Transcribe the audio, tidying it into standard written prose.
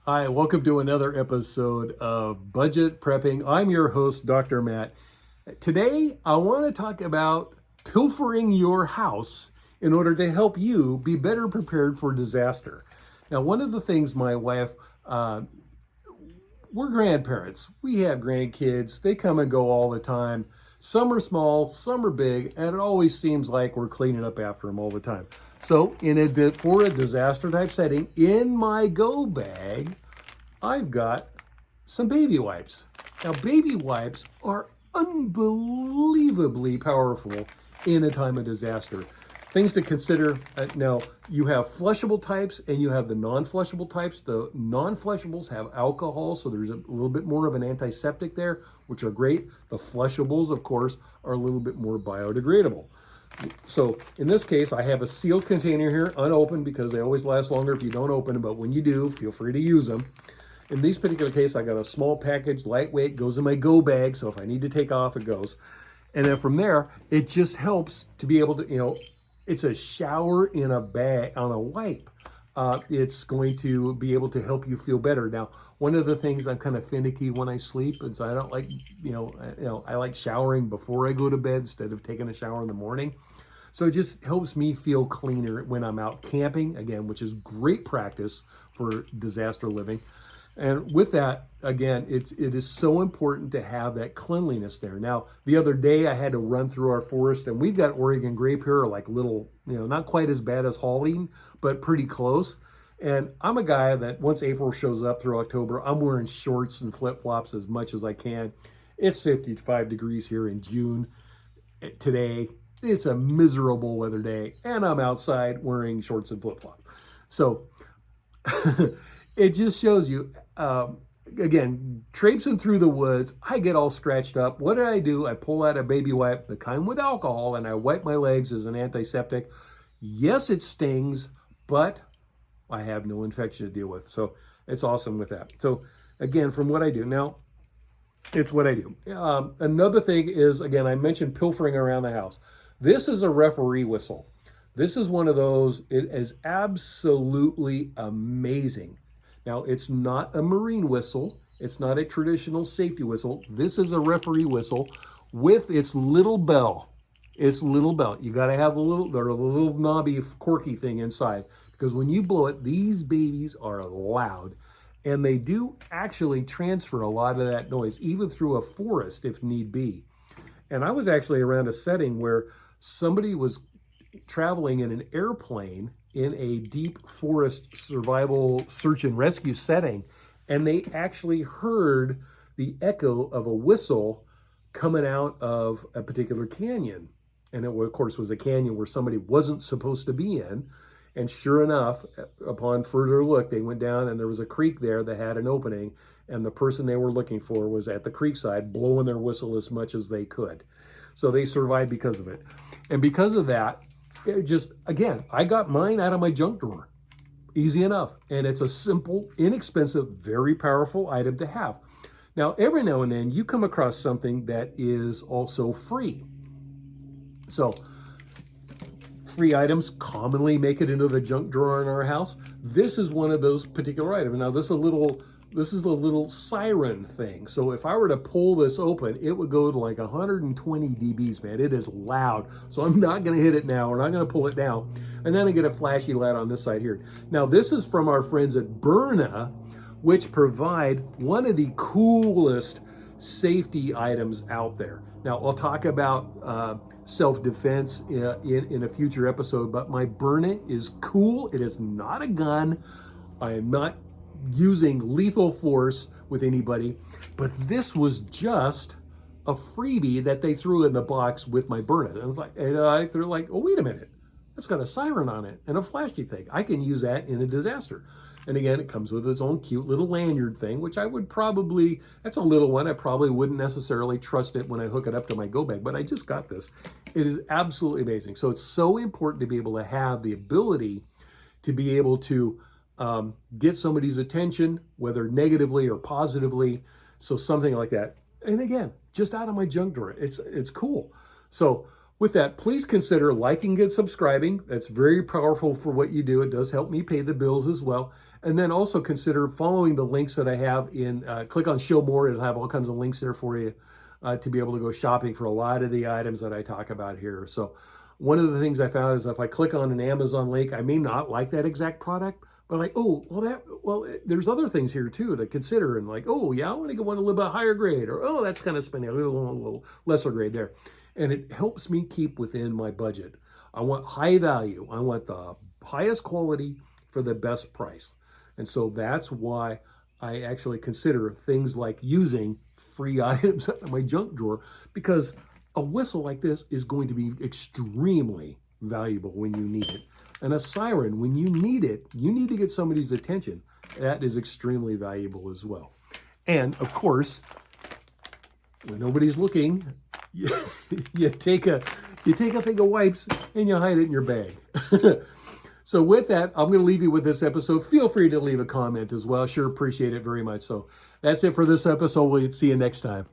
Hi, welcome to another episode of Budget Prepping. I'm your host, Dr. Matt. Today, I want to talk about pilfering your house in order to help you be better prepared for disaster. Now, one of the things my wife, we're grandparents. We have grandkids. They come and go all the time. Some are small, some are big, and it always seems like we're cleaning up after them all the time. So, for a disaster type setting, in my go bag, I've got some baby wipes. Now, baby wipes are unbelievably powerful in a time of disaster. Things to consider now, you have flushable types and you have the non-flushable types. The non-flushables have alcohol, so there's a little bit more of an antiseptic there, which are great. The flushables, of course, are a little bit more biodegradable. So in this case, I have a sealed container here, unopened, because they always last longer if you don't open them, but when you do, feel free to use them. In this particular case, I got a small package, lightweight, goes in my go bag, so if I need to take off, it goes. And then from there, it just helps to be able to, it's a shower in a bag on a wipe. It's going to be able to help you feel better. Now, one of the things, I'm kind of finicky when I sleep, and so I don't like, I like showering before I go to bed instead of taking a shower in the morning. So it just helps me feel cleaner when I'm out camping, again, which is great practice for disaster living. And with that, again, it is so important to have that cleanliness there. Now, the other day I had to run through our forest, and we've got Oregon grape here, like little, not quite as bad as Hauling, but pretty close. And I'm a guy that once April shows up through October, I'm wearing shorts and flip-flops as much as I can. It's 55 degrees here in June. Today, it's a miserable weather day, and I'm outside wearing shorts and flip-flops. So it just shows you, again, traipsing through the woods, I get all scratched up. What do? I pull out a baby wipe, the kind with alcohol, and I wipe my legs as an antiseptic. Yes, it stings, but I have no infection to deal with. So it's awesome with that. So again, from what I do. Now, it's what I do. Another thing is, again, I mentioned pilfering around the house. This is a referee whistle. This is one of those, it is absolutely amazing. Now, it's not a marine whistle. It's not a traditional safety whistle. This is a referee whistle with its little bell. Its little bell. You got to have the little knobby corky thing inside, because when you blow it, these babies are loud, and they do actually transfer a lot of that noise, even through a forest if need be. And I was actually around a setting where somebody was traveling in an airplane in a deep forest survival search and rescue setting, and they actually heard the echo of a whistle coming out of a particular canyon. And it, of course, was a canyon where somebody wasn't supposed to be in. And sure enough, upon further look, they went down and there was a creek there that had an opening, and the person they were looking for was at the creek side blowing their whistle as much as they could. So they survived because of it. And because of that, it just, again, I got mine out of my junk drawer. Easy enough. And it's a simple, inexpensive, very powerful item to have. Now, every now and then you come across something that is also free. So free items commonly make it into the junk drawer in our house. This is one of those particular items. Now, this is the little siren thing. So if I were to pull this open, it would go to like 120 dBs, man. It is loud. So I'm not going to hit it now. We're not going to pull it down. And then I get a flashy light on this side here. Now, this is from our friends at Byrna, which provide one of the coolest safety items out there. Now, I'll talk about self-defense in a future episode, but my Byrna is cool. It is not a gun. I am not using lethal force with anybody, but this was just a freebie that they threw in the box with my Byrna. And I was like, oh, wait a minute, that's got a siren on it and a flashy thing. I can use that in a disaster. And again, it comes with its own cute little lanyard thing, which I would probably, that's a little one. I probably wouldn't necessarily trust it when I hook it up to my go bag, but I just got this. It is absolutely amazing. So it's so important to be able to have the ability to be able to get somebody's attention, whether negatively or positively. So something like that. And again, just out of my junk drawer. It's cool. So with that, please consider liking and subscribing. That's very powerful for what you do. It does help me pay the bills as well. And then also consider following the links that I have in, click on show more. It'll have all kinds of links there for you to be able to go shopping for a lot of the items that I talk about here. So one of the things I found is if I click on an Amazon link, I may not like that exact product, but like, oh, there's other things here too to consider. And like, oh yeah, I want to get one a little bit higher grade, or oh, that's kind of spending a little lesser grade there. And it helps me keep within my budget. I want high value. I want the highest quality for the best price. And so that's why I actually consider things like using free items in my junk drawer, because a whistle like this is going to be extremely valuable when you need it. And a siren, when you need it, you need to get somebody's attention. That is extremely valuable as well. And of course, when nobody's looking, you take a thing of wipes and you hide it in your bag. So with that, I'm going to leave you with this episode. Feel free to leave a comment as well. Sure appreciate it very much. So that's it for this episode. We'll see you next time.